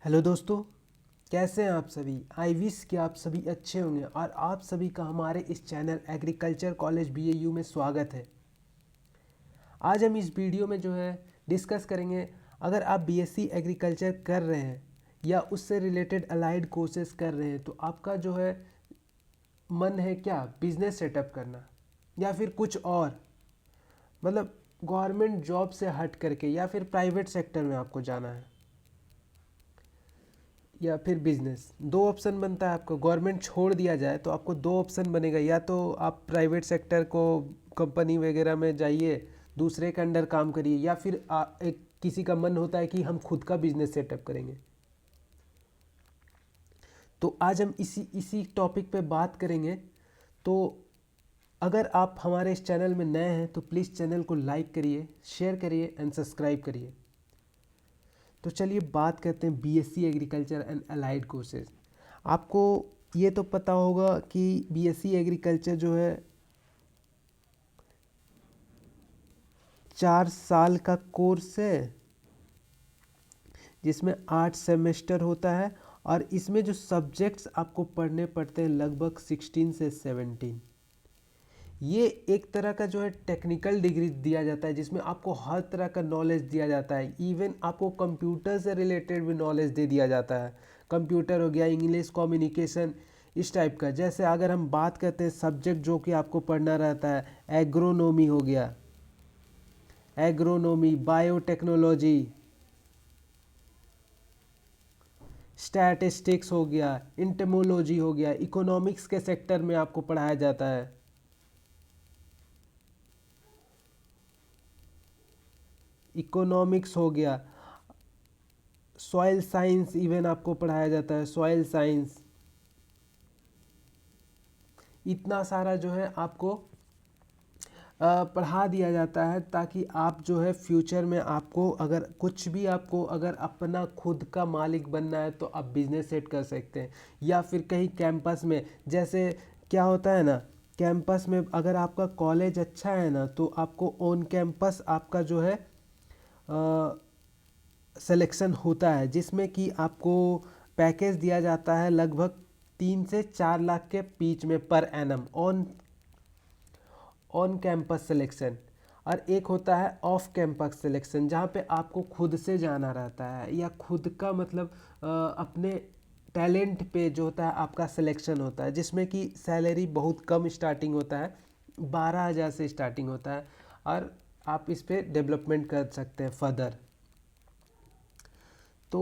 Hello दोस्तों, कैसे हैं आप सभी। आई विश कि आप सभी अच्छे होंगे और आप सभी का हमारे इस चैनल एग्रीकल्चर कॉलेज बीएयू में स्वागत है। आज हम इस वीडियो में जो है डिस्कस करेंगे, अगर आप बीएससी एग्रीकल्चर कर रहे हैं या उससे रिलेटेड अलाइड कोर्सेज कर रहे हैं तो आपका जो है मन है क्या बिजनेस सेटअप करना या फिर कुछ और, मतलब गवर्नमेंट जॉब से हट करके या फिर प्राइवेट सेक्टर में आपको जाना है या फिर बिजनेस। दो ऑप्शन बनता है आपको, गवर्नमेंट छोड़ दिया जाए तो आपको दो ऑप्शन बनेगा, या तो आप प्राइवेट सेक्टर को कंपनी वगैरह में जाइए, दूसरे के अंडर काम करिए, या फिर एक किसी का मन होता है कि हम खुद का बिजनेस सेटअप करेंगे। तो आज हम इसी टॉपिक पे बात करेंगे। तो अगर आप हमारे इस चैनल में नए हैं तो प्लीज़ चैनल को लाइक करिए, शेयर करिए एंड सब्सक्राइब करिए। तो चलिए बात करते हैं BSc agriculture and allied courses. आपको ये तो पता होगा कि बीएससी एग्रीकल्चर जो है 4 साल का कोर्स है जिसमें 8 सेमेस्टर होता है, और इसमें जो सब्जेक्ट्स आपको पढ़ने पड़ते हैं लगभग 16 से 17। ये एक तरह का जो है टेक्निकल डिग्री दिया जाता है जिसमें आपको हर तरह का नॉलेज दिया जाता है। इवन आपको कंप्यूटर से रिलेटेड भी नॉलेज दे दिया जाता है। कंप्यूटर हो गया, इंग्लिश कम्युनिकेशन, इस टाइप का। जैसे अगर हम बात करते हैं सब्जेक्ट जो कि आपको पढ़ना रहता है, एग्रोनॉमी हो गया, एग्रोनॉमी, बायोटेक्नोलॉजी, स्टैटिस्टिक्स हो गया, इंटमोलॉजी हो गया, इकोनॉमिक्स के सेक्टर में आपको पढ़ाया जाता है, इकोनॉमिक्स हो गया, सॉइल साइंस इवन आपको पढ़ाया जाता है, सॉइल साइंस। इतना सारा जो है आपको पढ़ा दिया जाता है ताकि आप जो है फ्यूचर में आपको अगर कुछ भी आपको अगर अपना खुद का मालिक बनना है तो आप बिजनेस सेट कर सकते हैं। या फिर कहीं कैंपस में, जैसे क्या होता है ना, कैंपस में अगर आपका कॉलेज अच्छा है ना तो आपको ऑन कैंपस आपका जो है सिलेक्शन होता है, जिसमें कि आपको पैकेज दिया जाता है लगभग 3 से 4 लाख के बीच में per annum on campus selection. और एक होता है ऑफ कैंपस सिलेक्शन जहाँ पे आपको खुद से जाना रहता है या खुद का मतलब अपने टैलेंट पे जो होता है आपका सिलेक्शन होता है, जिसमें कि सैलरी बहुत कम स्टार्टिंग होता है, 12,000 से स्टार्टिंग होता है, और आप इस पे डेवलपमेंट कर सकते हैं फर्दर। तो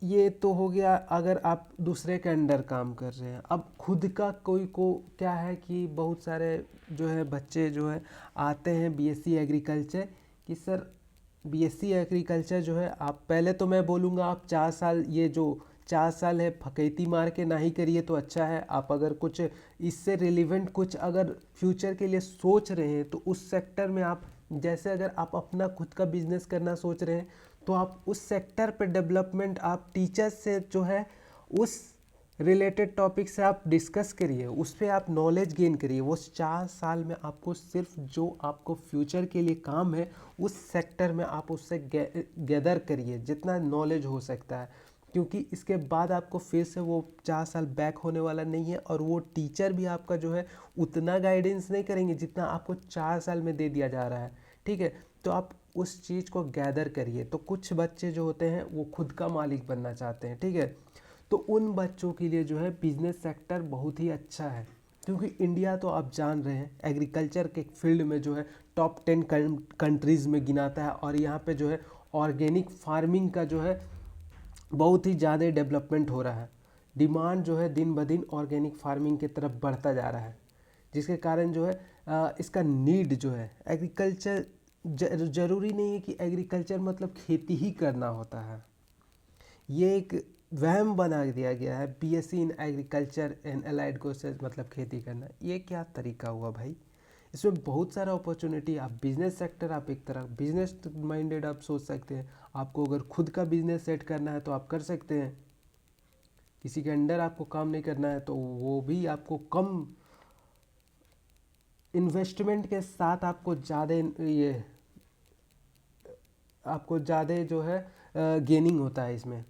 ये तो हो गया अगर आप दूसरे के अंडर काम कर रहे हैं। अब खुद का कोई को क्या है कि बहुत सारे जो है बच्चे जो है आते हैं बीएससी एग्रीकल्चर कि सर बीएससी एग्रीकल्चर जो है, आप पहले तो मैं बोलूँगा आप 4 साल, ये जो 4 साल है फकैती मार के ना ही करिए तो अच्छा है। आप अगर कुछ इससे रिलेवेंट कुछ अगर फ्यूचर के लिए सोच रहे हैं तो उस सेक्टर में आप, जैसे अगर आप अपना खुद का बिजनेस करना सोच रहे हैं तो आप उस सेक्टर पे डेवलपमेंट आप टीचर्स से जो है उस रिलेटेड टॉपिक से आप डिस्कस करिए, उस पर आप नॉलेज गेन करिए। वो 4 साल में आपको सिर्फ जो आपको फ्यूचर के लिए काम है उस सेक्टर में आप उससे गैदर करिए जितना नॉलेज हो सकता है, क्योंकि इसके बाद आपको फिर से वो 4 साल बैक होने वाला नहीं है, और वो टीचर भी आपका जो है उतना गाइडेंस नहीं करेंगे जितना आपको 4 साल में दे दिया जा रहा है। ठीक है, तो आप उस चीज़ को गैदर करिए। तो कुछ बच्चे जो होते हैं वो खुद का मालिक बनना चाहते हैं, ठीक है, तो उन बच्चों के लिए जो है बिजनेस सेक्टर बहुत ही अच्छा है, क्योंकि इंडिया तो आप जान रहे हैं एग्रीकल्चर के फील्ड में जो है टॉप 10 कंट्रीज़ में गिनाता है, और यहाँ पे जो है ऑर्गेनिक फार्मिंग का जो है बहुत ही ज़्यादा डेवलपमेंट हो रहा है। डिमांड जो है दिन ब दिन ऑर्गेनिक फार्मिंग की तरफ बढ़ता जा रहा है, जिसके कारण जो है इसका नीड जो है एग्रीकल्चर, ज़रूरी नहीं है कि एग्रीकल्चर मतलब खेती ही करना होता है। ये एक वहम बना दिया गया है, BSc in agriculture and allied courses मतलब खेती करना। ये क्या तरीका हुआ भाई, इसमें बहुत सारा अपॉर्चुनिटी। आप बिजनेस सेक्टर, आप एक तरह बिजनेस माइंडेड आप सोच सकते हैं। आपको अगर खुद का बिजनेस सेट करना है तो आप कर सकते हैं, किसी के अंडर आपको काम नहीं करना है तो वो भी आपको कम इन्वेस्टमेंट के साथ आपको ज़्यादा ये आपको ज़्यादा जो है गेनिंग होता है इसमें।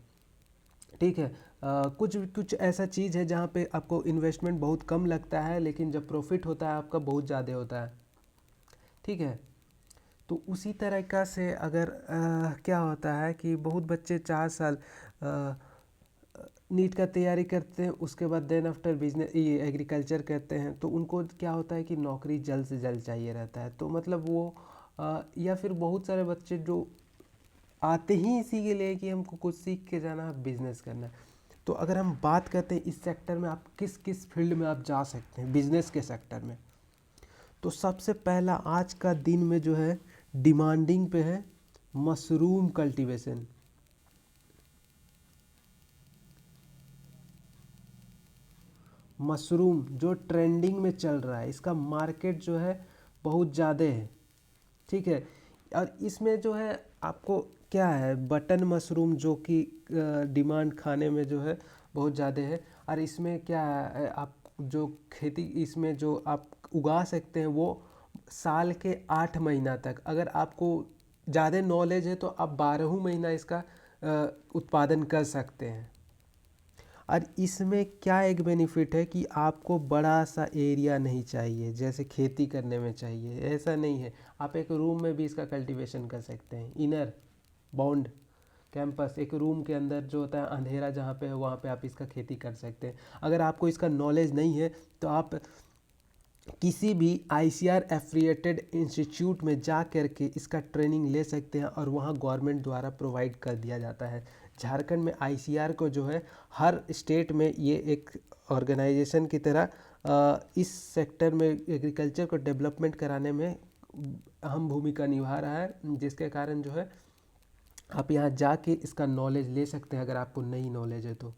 ठीक है। कुछ कुछ ऐसा चीज़ है जहाँ पे आपको इन्वेस्टमेंट बहुत कम लगता है, लेकिन जब प्रॉफिट होता है आपका बहुत ज़्यादा होता है। ठीक है। तो उसी तरीक़ा से अगर क्या होता है कि बहुत बच्चे 4 साल नीट का तैयारी करते हैं, उसके बाद देन आफ्टर बिजनेस ये एग्रीकल्चर करते हैं, तो उनको क्या होता है कि नौकरी जल्द से जल्द चाहिए रहता है। तो मतलब वो या फिर बहुत सारे बच्चे जो आते ही इसी के लिए कि हमको कुछ सीख के जाना है, बिजनेस करना है। तो अगर हम बात करते हैं इस सेक्टर में आप किस किस फील्ड में आप जा सकते हैं बिजनेस के सेक्टर में, तो सबसे पहला आज का दिन में जो है डिमांडिंग पे है मशरूम कल्टीवेशन। मशरूम जो ट्रेंडिंग में चल रहा है, इसका मार्केट जो है बहुत ज़्यादा है। ठीक है। और इसमें जो है आपको क्या है, बटन मशरूम जो कि डिमांड खाने में जो है बहुत ज़्यादा है। और इसमें क्या है, आप जो खेती इसमें जो आप उगा सकते हैं वो साल के 8 महीना तक, अगर आपको ज़्यादा नॉलेज है तो आप 12 महीना इसका उत्पादन कर सकते हैं। और इसमें क्या एक बेनिफिट है कि आपको बड़ा सा एरिया नहीं चाहिए जैसे खेती करने में चाहिए, ऐसा नहीं है। आप एक रूम में भी इसका कल्टीवेशन कर सकते हैं। इनर बाउंड कैंपस, एक रूम के अंदर जो होता है अंधेरा जहाँ पे है वहाँ पे आप इसका खेती कर सकते हैं। अगर आपको इसका नॉलेज नहीं है तो आप किसी भी आईसीआर एफिलिएटेड इंस्टीट्यूट में जा कर के इसका ट्रेनिंग ले सकते हैं, और वहाँ गवर्नमेंट द्वारा प्रोवाइड कर दिया जाता है। झारखंड में आईसीआर को जो है हर स्टेट में ये एक ऑर्गेनाइजेशन की तरह इस सेक्टर में एग्रीकल्चर को डेवलपमेंट कराने में अहम भूमिका निभा रहा है, जिसके कारण जो है आप यहाँ जाके इसका नॉलेज ले सकते हैं अगर आपको नई नॉलेज है तो।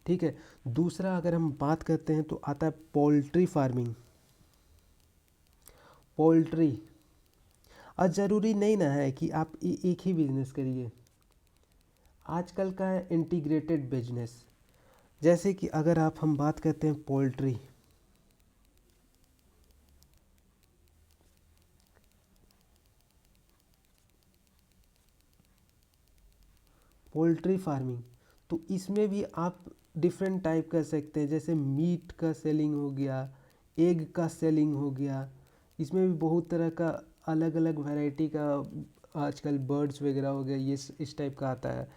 ठीक है। दूसरा अगर हम बात करते हैं तो आता है पोल्ट्री फार्मिंग। पोल्ट्री, और ज़रूरी नहीं ना है कि आप एक ही बिजनेस करिए। आजकल का है इंटीग्रेटेड बिजनेस, जैसे कि अगर आप हम बात करते हैं पोल्ट्री, पोल्ट्री फार्मिंग, तो इसमें भी आप डिफरेंट टाइप कर सकते हैं। जैसे मीट का सेलिंग हो गया, एग का सेलिंग हो गया, इसमें भी बहुत तरह का अलग अलग वैरायटी का आजकल बर्ड्स वगैरह हो गया, ये इस टाइप का आता है।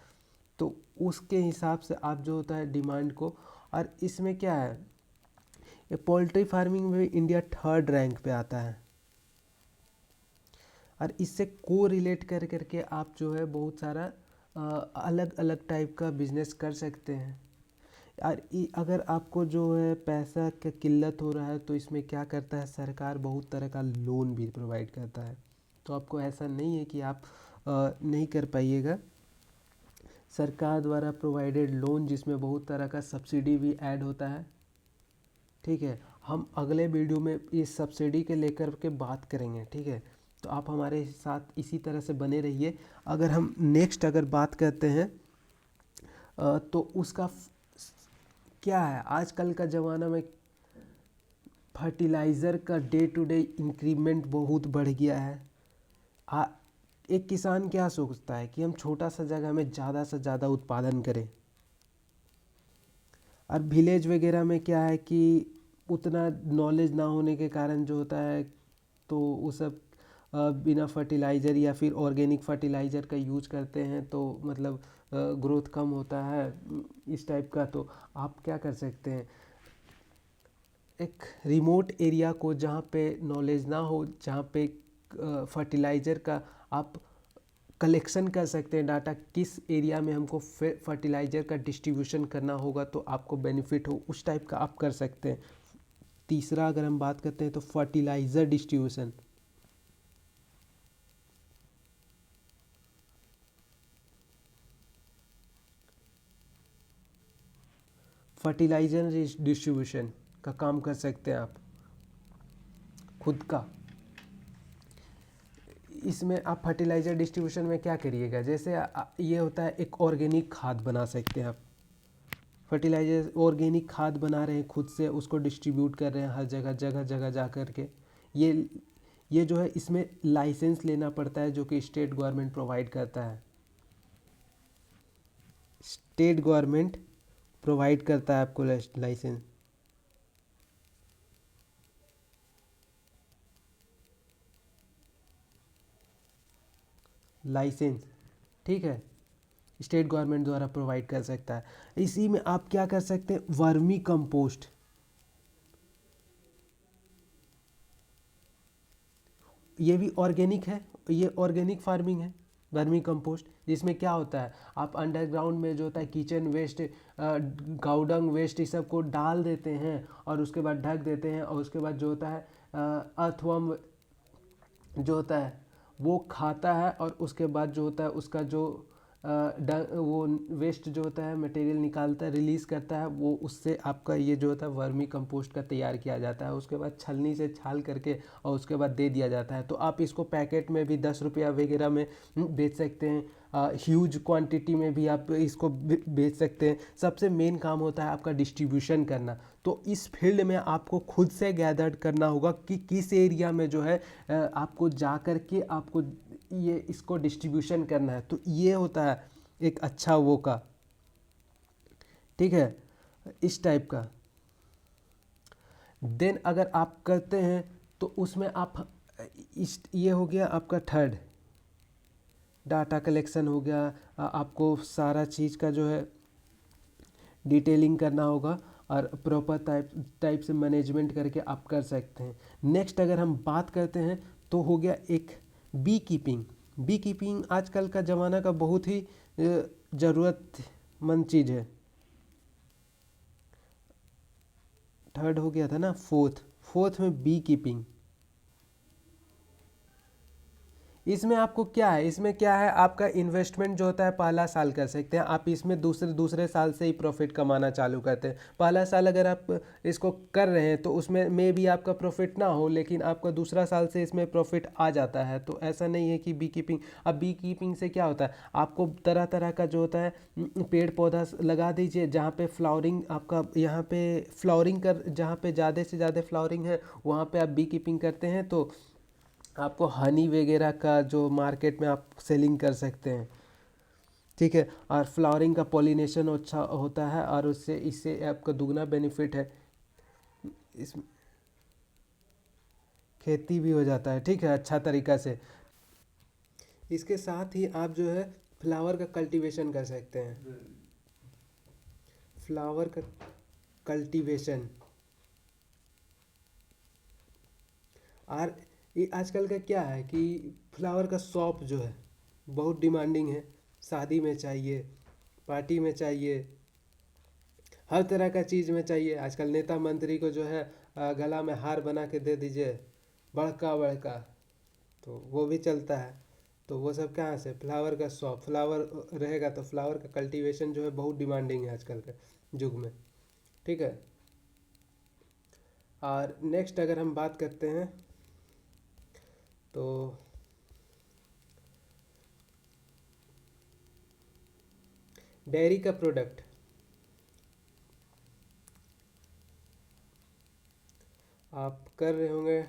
तो उसके हिसाब से आप जो होता है डिमांड को, और इसमें क्या है, ये पोल्ट्री फार्मिंग में इंडिया 3rd रैंक पे आता है। और इससे को रिलेट कर करके आप जो है बहुत सारा अलग अलग टाइप का बिजनेस कर सकते हैं। और अगर आपको जो है पैसा का किल्लत हो रहा है तो इसमें क्या करता है, सरकार बहुत तरह का लोन भी प्रोवाइड करता है। तो आपको ऐसा नहीं है कि आप नहीं कर पाइएगा। सरकार द्वारा प्रोवाइडेड लोन जिसमें बहुत तरह का सब्सिडी भी ऐड होता है। ठीक है। हम अगले वीडियो में इस सब्सिडी के लेकर के बात करेंगे। ठीक है। तो आप हमारे साथ इसी तरह से बने रहिए। अगर हम नेक्स्ट अगर बात करते हैं तो उसका क्या है, आजकल का ज़माना में फर्टिलाइज़र का डे टू डे इंक्रीमेंट बहुत बढ़ गया है। एक किसान क्या सोचता है कि हम छोटा सा जगह में ज़्यादा से ज़्यादा उत्पादन करें। और विलेज वगैरह में क्या है कि उतना नॉलेज ना होने के कारण जो होता है तो वो सब बिना फर्टिलाइज़र या फिर ऑर्गेनिक फर्टिलाइज़र का यूज करते हैं, तो मतलब ग्रोथ कम होता है इस टाइप का। तो आप क्या कर सकते हैं, एक रिमोट एरिया को जहाँ पे नॉलेज ना हो, जहाँ पे फर्टिलाइज़र का आप कलेक्शन कर सकते हैं डाटा, किस एरिया में हमको फर्टिलाइज़र का डिस्ट्रीब्यूशन करना होगा तो आपको बेनिफिट हो, उस टाइप का आप कर सकते हैं। तीसरा अगर हम बात करते हैं तो फर्टिलाइज़र डिस्ट्रीब्यूशन। फर्टिलाइज़र डिस्ट्रीब्यूशन का काम कर सकते हैं आप खुद का। इसमें आप फर्टिलाइज़र डिस्ट्रीब्यूशन में क्या करिएगा, जैसे ये होता है एक ऑर्गेनिक खाद बना सकते हैं आप। फर्टिलाइज़र ऑर्गेनिक खाद बना रहे हैं खुद से, उसको डिस्ट्रीब्यूट कर रहे हैं हर जगह जगह जगह जा कर के। ये जो है इसमें लाइसेंस लेना पड़ता है जो कि स्टेट गवर्नमेंट प्रोवाइड करता है। स्टेट गवर्नमेंट प्रोवाइड करता है आपको लाइसेंस। लाइसेंस, ठीक है, स्टेट गवर्नमेंट द्वारा प्रोवाइड कर सकता है। इसी में आप क्या कर सकते हैं, वर्मी कंपोस्ट, ये भी ऑर्गेनिक है, ये ऑर्गेनिक फार्मिंग है वर्मी कंपोस्ट। जिसमें क्या होता है, आप अंडरग्राउंड में जो होता है किचन वेस्ट, गाउडंग वेस्ट, इस सब को डाल देते हैं और उसके बाद ढक देते हैं, और उसके बाद जो होता है अर्थवर्म जो होता है वो खाता है, और उसके बाद जो होता है उसका जो वो वेस्ट जो होता है मटेरियल निकालता है, रिलीज़ करता है, वो उससे आपका ये जो होता है वर्मी कंपोस्ट का तैयार किया जाता है। उसके बाद छलनी से छाल करके और उसके बाद दे दिया जाता है। तो आप इसको पैकेट में भी 10 रुपया वगैरह में बेच सकते हैं, ह्यूज क्वांटिटी में भी आप इसको बेच सकते हैं। सबसे मेन काम होता है आपका डिस्ट्रीब्यूशन करना। तो इस फील्ड में आपको खुद से गैदर करना होगा कि किस एरिया में जो है आपको जा कर के आपको ये इसको डिस्ट्रीब्यूशन करना है। तो ये होता है एक अच्छा वो का, ठीक है, इस टाइप का। देन अगर आप करते हैं तो उसमें आप इस ये हो गया आपका थर्ड, डाटा कलेक्शन हो गया। आपको सारा चीज़ का जो है डिटेलिंग करना होगा और प्रॉपर टाइप से मैनेजमेंट करके आप कर सकते हैं। नेक्स्ट अगर हम बात करते हैं तो हो गया एक बी कीपिंग। बी कीपिंग आजकल का ज़माना का बहुत ही ज़रूरतमंद चीज़ है। थर्ड हो गया था ना, फोर्थ में बी कीपिंग। इसमें आपको क्या है, इसमें क्या है, आपका इन्वेस्टमेंट जो होता है पहला साल कर सकते हैं आप। इसमें दूसरे दूसरे साल से ही प्रॉफिट कमाना चालू करते हैं। पहला साल अगर आप इसको कर रहे हैं तो उसमें मे भी आपका प्रॉफिट ना हो, लेकिन आपका दूसरा साल से इसमें प्रॉफिट आ जाता है। तो ऐसा नहीं है कि बी कीपिंग, अब बी कीपिंग से क्या होता है, आपको तरह तरह का जो होता है पेड़ पौधा लगा दीजिए जहाँ पे फ्लावरिंग आपका, यहाँ पे फ्लावरिंग कर, जहाँ पे ज़्यादा से ज़्यादा फ्लावरिंग है वहाँ पे आप बी कीपिंग करते हैं तो आपको हनी वगैरह का जो मार्केट में आप सेलिंग कर सकते हैं, ठीक है। और फ्लावरिंग का पॉलिनेशन अच्छा होता है और उससे इससे आपका दुगना बेनिफिट है, इस खेती भी हो जाता है, ठीक है, अच्छा तरीक़ा से। इसके साथ ही आप जो है फ्लावर का कल्टीवेशन कर सकते हैं, फ्लावर का कल्टीवेशन। और ये आजकल का क्या है कि फ्लावर का शॉप जो है बहुत डिमांडिंग है। शादी में चाहिए, पार्टी में चाहिए, हर तरह का चीज़ में चाहिए। आजकल नेता मंत्री को जो है गला में हार बना के दे दीजिए बड़का बड़का, तो वो भी चलता है। तो वो सब कहाँ से, फ्लावर का शॉप, फ्लावर रहेगा तो फ्लावर का कल्टीवेशन जो है बहुत डिमांडिंग है आजकल के युग में, ठीक है। और नेक्स्ट अगर हम बात करते हैं तो डेयरी का प्रोडक्ट, आप कर रहे होंगे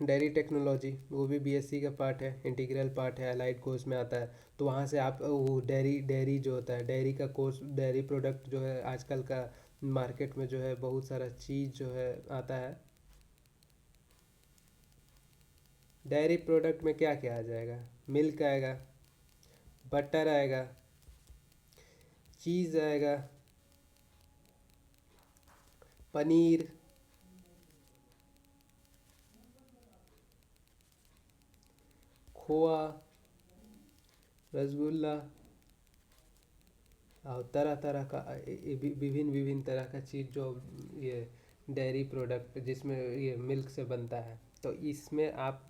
डेयरी टेक्नोलॉजी, वो भी बीएससी का पार्ट है, इंटीग्रल पार्ट है, अलाइड कोर्स में आता है। तो वहाँ से आप वो डेयरी जो होता है, डेयरी का कोर्स, डेयरी प्रोडक्ट जो है आजकल का मार्केट में जो है बहुत सारा चीज़ जो है आता है। डेयरी प्रोडक्ट में क्या क्या आ जाएगा, मिल्क आएगा, बटर आएगा, चीज़ आएगा, पनीर, खोआ, रसगुल्ला, और तरह तरह का विभिन्न विभिन्न तरह का चीज़ जो ये डेयरी प्रोडक्ट जिसमें ये मिल्क से बनता है। तो इसमें आप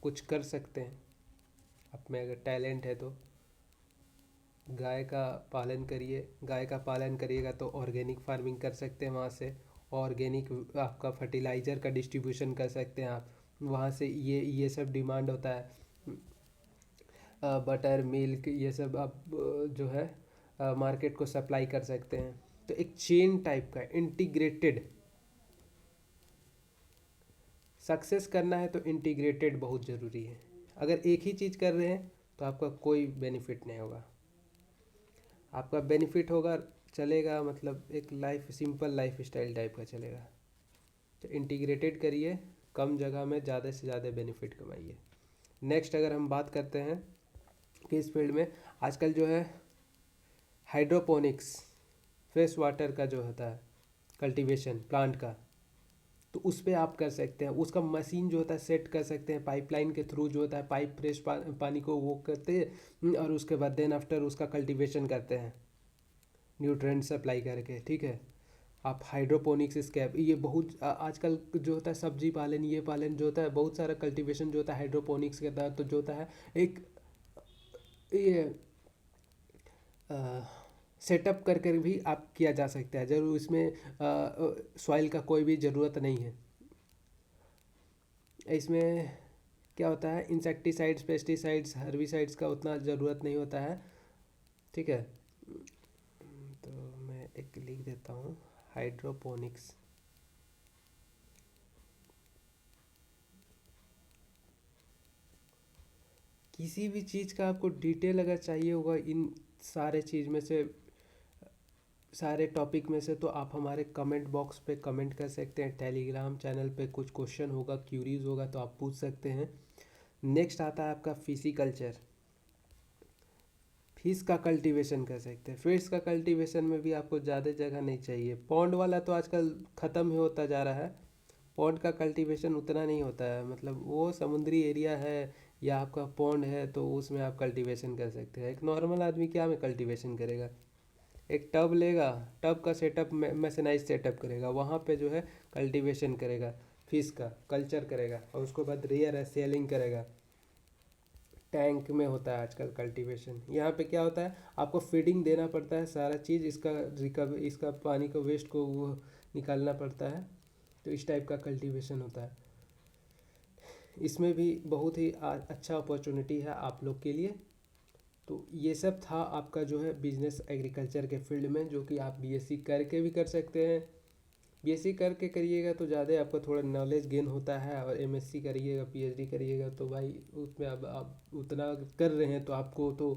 कुछ कर सकते हैं, आप में अगर टैलेंट है तो। गाय का पालन करिए, गाय का पालन करिएगा तो ऑर्गेनिक फार्मिंग कर सकते हैं वहाँ से। ऑर्गेनिक आपका फर्टिलाइज़र का डिस्ट्रीब्यूशन कर सकते हैं आप वहाँ से। ये सब डिमांड होता है, बटर, मिल्क, ये सब आप जो है मार्केट को सप्लाई कर सकते हैं। तो एक चेन टाइप का इंटीग्रेटेड, सक्सेस करना है तो इंटीग्रेटेड बहुत ज़रूरी है। अगर एक ही चीज़ कर रहे हैं तो आपका कोई बेनिफिट नहीं होगा। आपका बेनिफिट होगा, चलेगा मतलब एक life, simple life style type का चलेगा। तो इंटीग्रेटेड करिए, कम जगह में ज़्यादा से ज़्यादा बेनिफिट कमाइए। नेक्स्ट अगर हम बात करते हैं कि इस फील्ड में आजकल जो है हाइड्रोपोनिक्स, फ्रेश वाटर का जो होता है कल्टीवेशन प्लांट का, तो उस पर आप कर सकते हैं। उसका मशीन जो होता है सेट कर सकते हैं, पाइपलाइन के थ्रू जो होता है पाइप फ्रेश पानी को वो करते हैं और उसके बाद देन आफ्टर उसका कल्टीवेशन करते हैं न्यूट्रेंट सप्लाई करके। ठीक है, आप हाइड्रोपोनिक्स स्कैप, ये बहुत आजकल जो होता है सब्जी पालन, ये पालन जो होता है बहुत सारा कल्टीवेशन जो होता है हाइड्रोपोनिक्स के तहत तो जो होता है एक ये सेटअप कर कर भी आप किया जा सकता है। जरूर इसमें सॉइल का कोई भी ज़रूरत नहीं है। इसमें क्या होता है, इंसेक्टिसाइड्स, पेस्टिसाइड्स, हर्बिसाइड्स का उतना ज़रूरत नहीं होता है। ठीक है, तो मैं एक लिख देता हूँ हाइड्रोपोनिक्स। किसी भी चीज़ का आपको डिटेल अगर चाहिए होगा इन सारे चीज़ में से, सारे टॉपिक में से, तो आप हमारे कमेंट बॉक्स पे कमेंट कर सकते हैं। टेलीग्राम चैनल पे कुछ क्वेश्चन होगा, क्यूरीज होगा तो आप पूछ सकते हैं। नेक्स्ट आता है आपका फिशिकल्चर। फिश का कल्टीवेशन कर सकते हैं। फिश का कल्टीवेशन में भी आपको ज़्यादा जगह नहीं चाहिए। पॉन्ड वाला तो आजकल ख़त्म ही होता जा रहा है। पॉन्ड का कल्टीवेशन उतना नहीं होता है, मतलब वो समुद्री एरिया है या आपका पॉन्ड है तो उसमें आप कल्टीवेशन कर सकते हैं। एक नॉर्मल आदमी क्या में कल्टीवेशन करेगा, एक टब लेगा, टब का सेटअप मैसेनाइज सेटअप करेगा, वहाँ पे जो है कल्टीवेशन करेगा, फिश का कल्चर करेगा और उसके बाद रेयर है सेलिंग करेगा। टैंक में होता है आजकल कल्टीवेशन। यहाँ पे क्या होता है, आपको फीडिंग देना पड़ता है सारा चीज़, इसका रिकवर, इसका पानी को वेस्ट को वो निकालना पड़ता है। तो इस टाइप का कल्टीवेशन होता है। इसमें भी बहुत ही अच्छा अपॉर्चुनिटी है आप लोग के लिए। तो ये सब था आपका जो है बिजनेस एग्रीकल्चर के फील्ड में, जो कि आप बीएससी करके भी कर सकते हैं। बीएससी करके करिएगा तो ज़्यादा आपका थोड़ा नॉलेज गेन होता है, और एमएससी करिएगा, पीएचडी करिएगा तो भाई उसमें अब आप उतना कर रहे हैं तो आपको तो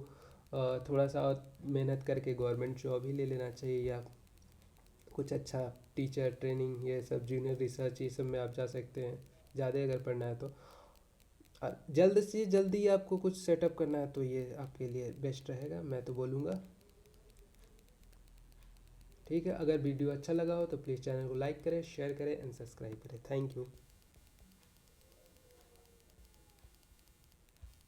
थोड़ा सा और मेहनत करके गवर्नमेंट जॉब ही ले लेना चाहिए, या कुछ अच्छा टीचर ट्रेनिंग, ये सब जूनियर रिसर्च, ये सब में आप जा सकते हैं ज़्यादा अगर पढ़ना है तो। जल्द से जल्दी आपको कुछ सेटअप करना है तो ये आपके लिए बेस्ट रहेगा, मैं तो बोलूँगा। ठीक है, अगर वीडियो अच्छा लगा हो तो प्लीज़ चैनल को लाइक करें, शेयर करें एंड सब्सक्राइब करें। Thank you.